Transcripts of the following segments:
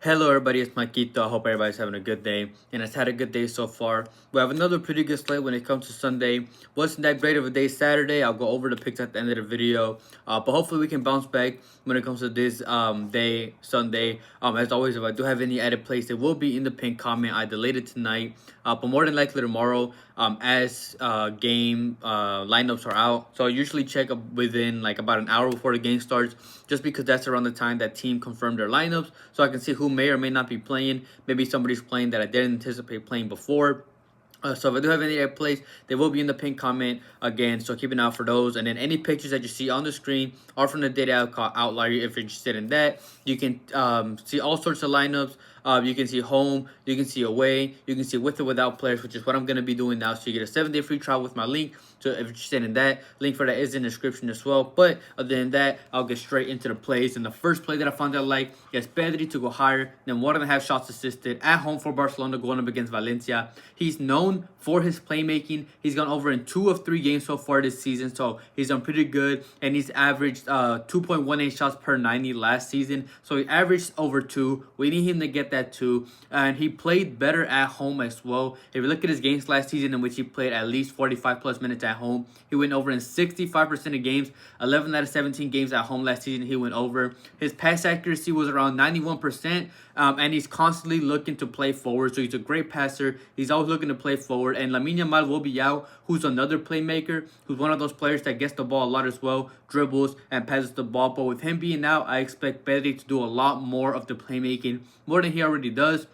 Hello everybody, it's Makito. I hope everybody's having a good day and it's had a good day so far. We have another pretty good slate when it comes to Sunday. Wasn't that great of a day Saturday. I'll go over the picks at the end of the video. But hopefully we can bounce back when it comes to this day, Sunday. As always, if I do have any added plays, they will be in the pinned comment either later tonight, but more than likely tomorrow as game lineups are out. So I usually check up within like about an hour before the game starts, just because that's around the time that team confirmed their lineups, so I can see who may or may not be playing. Maybe somebody's playing that I didn't anticipate playing before. So if I do have any plays, they will be in the pinned comment again. So keep an eye out for those. And then any pictures that you see on the screen are from the data app called Outlier. If you're interested in that, you can see all sorts of lineups. You can see home, you can see away, you can see with or without players, which is what I'm going to be doing now. So you get a 7-day free trial with my link. So if you're interested in that, link for that is in the description as well. But other than that, I'll get straight into the plays. And the first play that I found that I like is Pedri to go higher than 1.5 shots assisted at home for Barcelona going up against Valencia. He's known for his playmaking. He's gone over in 2 of 3 games so far this season. So he's done pretty good. And he's averaged 2.18 shots per 90 last season. So he averaged over 2. We need him to get that too. And he played better at home as well. If you look at his games last season in which he played at least 45 plus minutes at home, he went over in 65% of games. 11 out of 17 games at home last season he went over. His pass accuracy was around 91%. And he's constantly looking to play forward. So he's a great passer. He's always looking to play forward. And Lamine Yamal will be out, who's another playmaker, who's one of those players that gets the ball a lot as well, dribbles and passes the ball. But with him being out, I expect Pedri to do a lot more of the playmaking, more than he already does.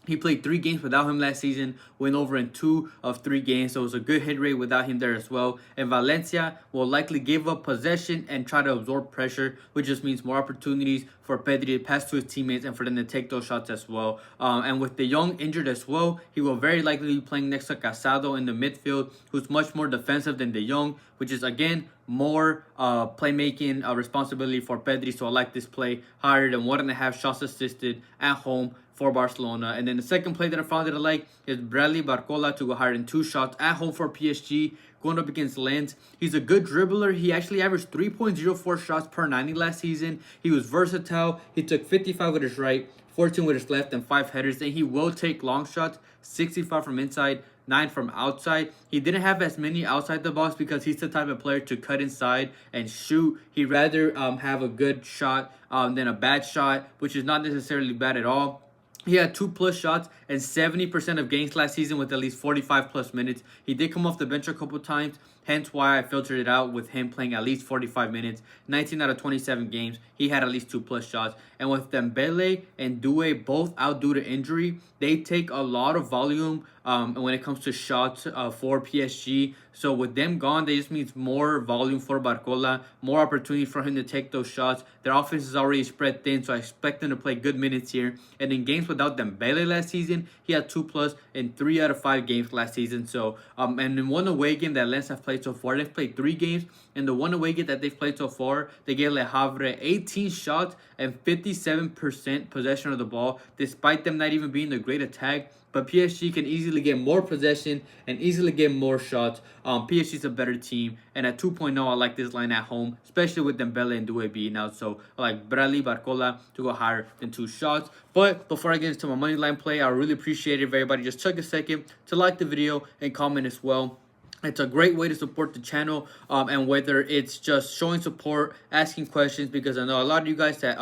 He played 3 games without him last season, went over in 2 of 3 games, so it was a good hit rate without him there as well. And Valencia will likely give up possession and try to absorb pressure, which just means more opportunities for Pedri to pass to his teammates and for them to take those shots as well. And with De Jong injured as well, he will very likely be playing next to Casado in the midfield, who's much more defensive than De Jong, which is again more playmaking responsibility for Pedri. So I like this play higher than 1.5 shots assisted at home for Barcelona. And then the second play that I found that I like is Barcola to go higher than 2 shots at home for PSG, going up against Lens. He's a good dribbler. He actually averaged 3.04 shots per 90 last season. He was versatile. He took 55 with his right, 14 with his left, and 5 headers. And he will take long shots, 65 from inside, 9 from outside. He didn't have as many outside the box because he's the type of player to cut inside and shoot. He'd rather have a good shot than a bad shot, which is not necessarily bad at all. He had 2+ shots and 70% of games last season with at least 45+ minutes. He did come off the bench a couple times, hence why I filtered it out with him playing at least 45 minutes. 19 out of 27 games, he had at least 2+ shots. And with Dembele and Doué both out due to injury, they take a lot of volume when it comes to shots for PSG. So with them gone, that just means more volume for Barcola, more opportunity for him to take those shots. Their offense is already spread thin, so I expect them to play good minutes here. And in games without Dembele last season, he had 2+ in 3 out of 5 games last season. So and in one away game that Lens have played so far, they've played 3 games. And the one away game that they've played so far, they gave Le Havre 18 shots and 57% possession of the ball, despite them not even being the great attack. But PSG can easily get more possession and easily get more shots. PSG's a better team. And at 2.0, I like this line at home, especially with Dembele and Doué being out. So I like Barcola to go higher than 2 shots. But before I get into my money line play, I really appreciate it if everybody just took a second to like the video and comment as well. It's a great way to support the channel, and whether it's just showing support, asking questions, because I know a lot of you guys that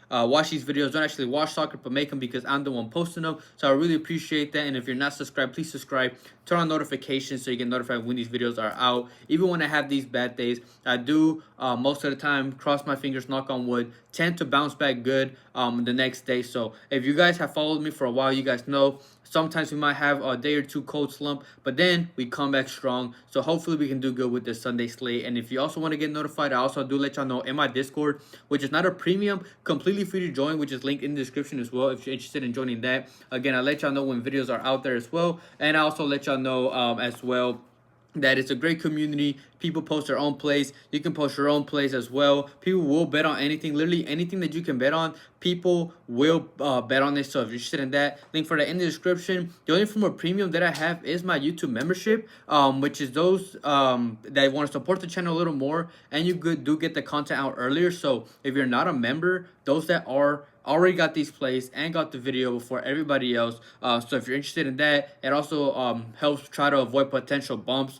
watch these videos don't actually watch soccer but make them because I'm the one posting them. So I really appreciate that. And if you're not subscribed, please subscribe, turn on notifications so you get notified when these videos are out. Even when I have these bad days, I do most of the time, cross my fingers, knock on wood, tend to bounce back good the next day. So if you guys have followed me for a while, you guys know sometimes we might have a day or 2 cold slump, but then we come back strong. So hopefully we can do good with this Sunday slate. And if you also want to get notified, I also do let y'all know in my Discord, which is not a premium, completely free to join, which is linked in the description as well if you're interested in joining that. Again, I let y'all know when videos are out there as well. And I also let y'all know as well that it's a great community. People post their own plays. You can post your own plays as well. People will bet on anything. Literally anything that you can bet on, people will bet on this. So if you're interested in that, link for that in the description. The only form of premium that I have is my YouTube membership, which is those that want to support the channel a little more, and you do get the content out earlier. So if you're not a member, those that are already got these plays and got the video before everybody else. So if you're interested in that, it also helps try to avoid potential bumps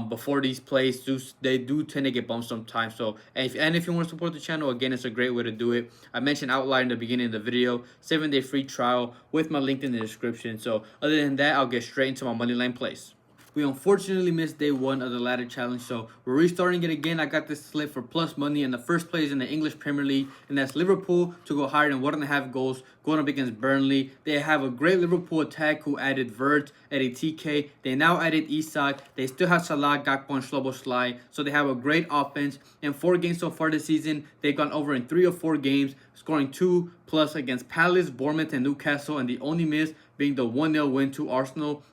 before these plays. They do tend to get bumped sometimes. So if you want to support the channel, again, it's a great way to do it. I mentioned Outlier in the beginning of the video, 7-day free trial with my link in the description. So other than that, I'll get straight into my moneyline plays. We unfortunately missed day 1 of the ladder challenge, so we're restarting it again. I got this slip for plus money, and the first play is in the English Premier League, and that's Liverpool to go higher than 1.5 goals, going up against Burnley. They have a great Liverpool attack who added Vert, added TK. They now added Isak. They still have Salah, Gakpo, and Szoboszlai, so they have a great offense. In 4 games so far this season, they've gone over in 3 or 4 games, scoring 2+ against Palace, Bournemouth, and Newcastle, and the only miss being the 1-0 win to Arsenal.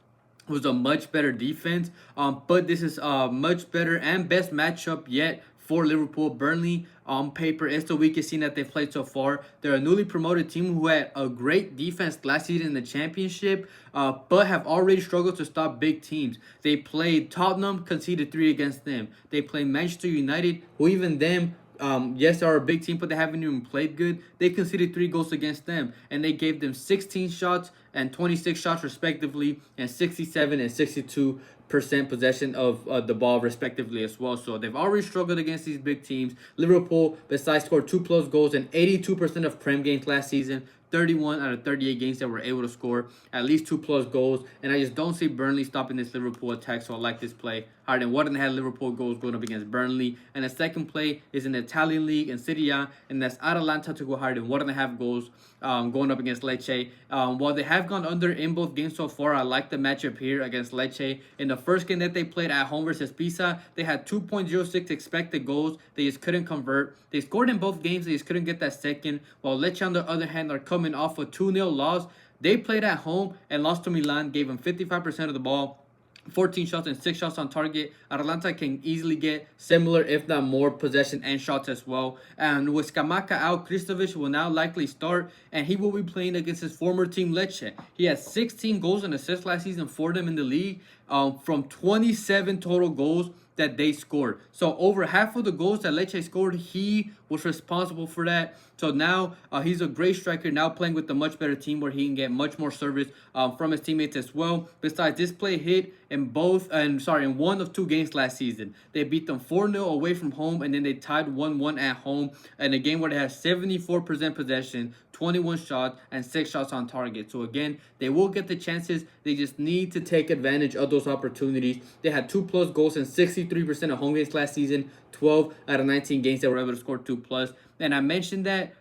Was a much better defense, but this is a much better and best matchup yet for Liverpool. Burnley on paper is the weakest team that they've played so far. They're a newly promoted team who had a great defense last season in the championship, but have already struggled to stop big teams. They played Tottenham, conceded 3 against them. They played Manchester United, who even them, yes, they're a big team, but they haven't even played good. They conceded 3 goals against them, and they gave them 16 shots and 26 shots respectively, and 67 and 62% possession of the ball respectively as well. So they've already struggled against these big teams. Liverpool, besides, scored 2+ goals and 82% of Prem games last season. 31 out of 38 games that were able to score at least 2+ goals. And I just don't see Burnley stopping this Liverpool attack, so I like this play. Higher than 1.5 Liverpool goals going up against Burnley. And the second play is in the Italian League in Serie A, and that's Atalanta to go higher than 1.5 goals going up against Lecce. While they have gone under in both games so far, I like the matchup here against Lecce. In the first game that they played at home versus Pisa, they had 2.06 expected goals. They just couldn't convert. They scored in both games. They just couldn't get that second. While Lecce, on the other hand, are coming off a 2-0 loss. They played at home and lost to Milan, gave them 55% of the ball, 14 shots and 6 shots on target. Atalanta can easily get similar, if not more, possession and shots as well. And with Scamacca out, Kristovic will now likely start, and he will be playing against his former team, Lecce. He had 16 goals and assists last season for them in the league, from 27 total goals that they scored. So over half of the goals that Lecce scored, he was responsible for that. So now he's a great striker, now playing with a much better team where he can get much more service from his teammates as well. Besides, this play hit in one of 2 games last season. They beat them 4-0 away from home, and then they tied 1-1 at home in a game where they had 74% possession, 21 shots, and 6 shots on target. So again, they will get the chances. They just need to take advantage of those opportunities. They had 2+ goals in 63% of home games last season. 12 out of 19 games they were able to score 2+. And I mentioned that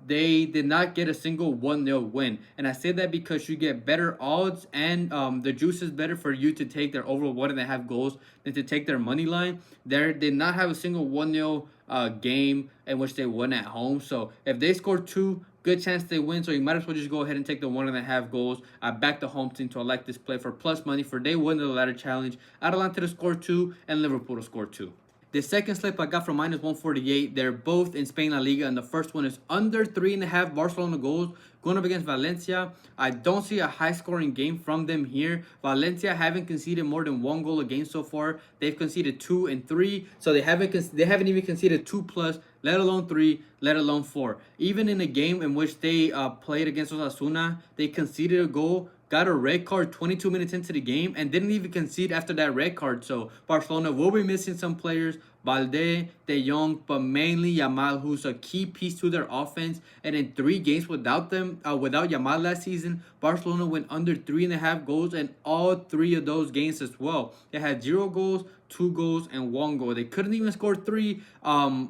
they did not get a single 1-0 win. And I say that because you get better odds, and the juice is better for you to take their over 1.5 goals than to take their money line. They did not have a single 1-0 game in which they won at home. So if they score 2, good chance they win. So you might as well just go ahead and take the 1.5 goals. I back the home team, so I like this play for plus money for day 1 of the ladder challenge. Atalanta to score 2 and Liverpool to score 2. The second slip I got from -148. They're both in Spain La Liga, and the first one is under 3.5 Barcelona goals going up against Valencia. I don't see a high-scoring game from them here. Valencia haven't conceded more than 1 goal a game so far. They've conceded 2 and 3, so they haven't even conceded 2+, let alone 3, let alone 4. Even in a game in which they played against Osasuna, they conceded a goal, got a red card 22 minutes into the game, and didn't even concede after that red card. So Barcelona will be missing some players, Balde, De Jong, but mainly Yamal, who's a key piece to their offense. And in 3 games without Yamal last season, Barcelona went under 3.5 goals in all 3 of those games as well. They had 0 goals, 2 goals, and 1 goal. They couldn't even score 3.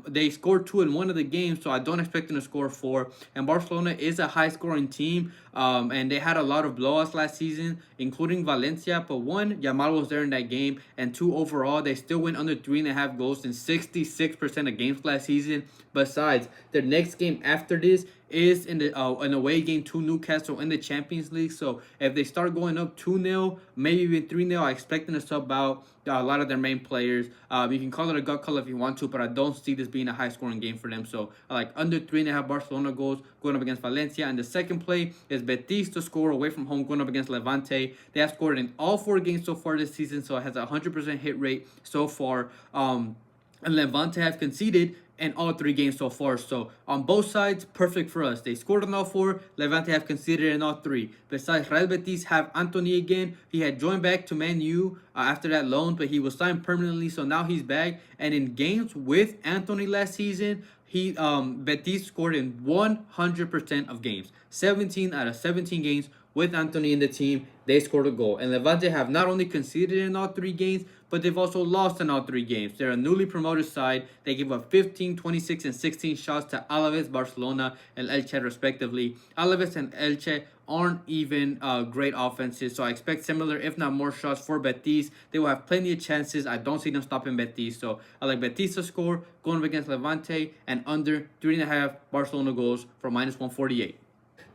They scored 2 in 1 of the games, so I don't expect them to score 4. And Barcelona is a high-scoring team, and they had a lot of blowouts last season, including Valencia. But 1, Yamal was there in that game, and 2, overall, they still went under 3.5 goals in 66% of games last season. Besides, their next game after this is in an away game to Newcastle in the Champions League. So if they start going up 2-0, maybe even 3-0, I expect them to sub out a lot of their main players. You can call it a gut call if you want to, but I don't see this being a high-scoring game for them. So I like under 3.5 Barcelona goals going up against Valencia. And the second play is Betis to score away from home going up against Levante. They have scored in all 4 games so far this season, so it has a 100% hit rate so far. And Levante have conceded in all 3 games so far. So on both sides, perfect for us. They scored on all 4. Levante have conceded in all 3. Besides, Real Betis have Anthony again. He had joined back to Man U after that loan, but he was signed permanently, so now he's back. And in games with Anthony last season, Betis scored in 100% of games. 17 out of 17 games with Anthony in the team, they scored a goal. And Levante have not only conceded in all 3 games, but they've also lost in all 3 games. They're a newly promoted side. They give up 15, 26, and 16 shots to Alaves, Barcelona, and Elche respectively. Alaves and Elche aren't even great offenses, so I expect similar, if not more, shots for Betis. They will have plenty of chances. I don't see them stopping Betis, so I like Betis to score, going up against Levante, and under 3.5 Barcelona goals for -148.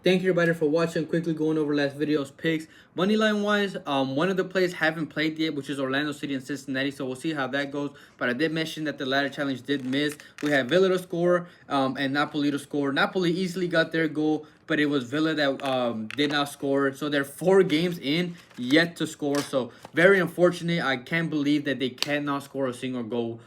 Thank you everybody for watching. Quickly going over last video's picks. Moneyline wise, one of the plays haven't played yet, which is Orlando City and Cincinnati, so we'll see how that goes. But I did mention that the ladder challenge did miss. We had Villa to score and Napoli to score. Napoli easily got their goal, but it was Villa that did not score. So they're 4 games in, yet to score. So very unfortunate. I can't believe that they cannot score a single goal.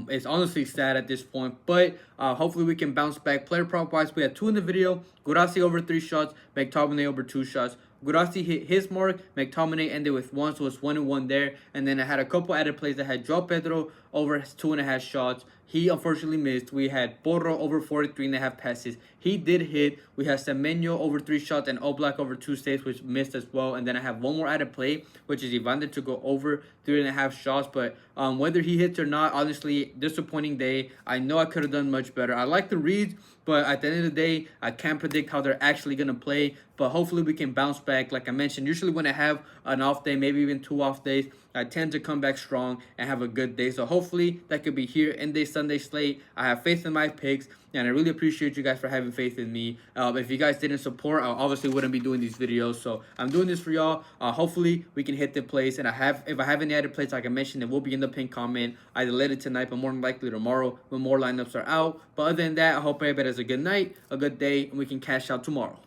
It's honestly sad at this point, but hopefully we can bounce back. Player prop wise, we had 2 in the video. Gurasi over 3 shots, McTominay over 2 shots. Gurasi hit his mark, McTominay ended with 1, so it's 1-1 there. And then I had a couple added plays that had Joao Pedro over 2.5 shots. He unfortunately missed. We had Porro over 43.5 passes. He did hit. We had Semenyo over 3 shots and Oblak over 2 saves, which missed as well. And then I have one more added play, which is Evander to go over 3.5 shots. But whether he hits or not, honestly, disappointing day. I know I could have done much better. I like the reads, but at the end of the day, I can't predict how they're actually going to play. But hopefully we can bounce back. Like I mentioned, usually when I have an off day, maybe even 2 off days, I tend to come back strong and have a good day. So hopefully that could be here in this Sunday slate. I have faith in my picks, and I really appreciate you guys for having faith in me. If you guys didn't support, I obviously wouldn't be doing these videos. So I'm doing this for y'all. Hopefully we can hit the plays. And if I have any added plays, like I mentioned, it will be in the pinned comment either later tonight, but more than likely tomorrow when more lineups are out. But other than that, I hope everybody has a good night, a good day, and we can cash out tomorrow.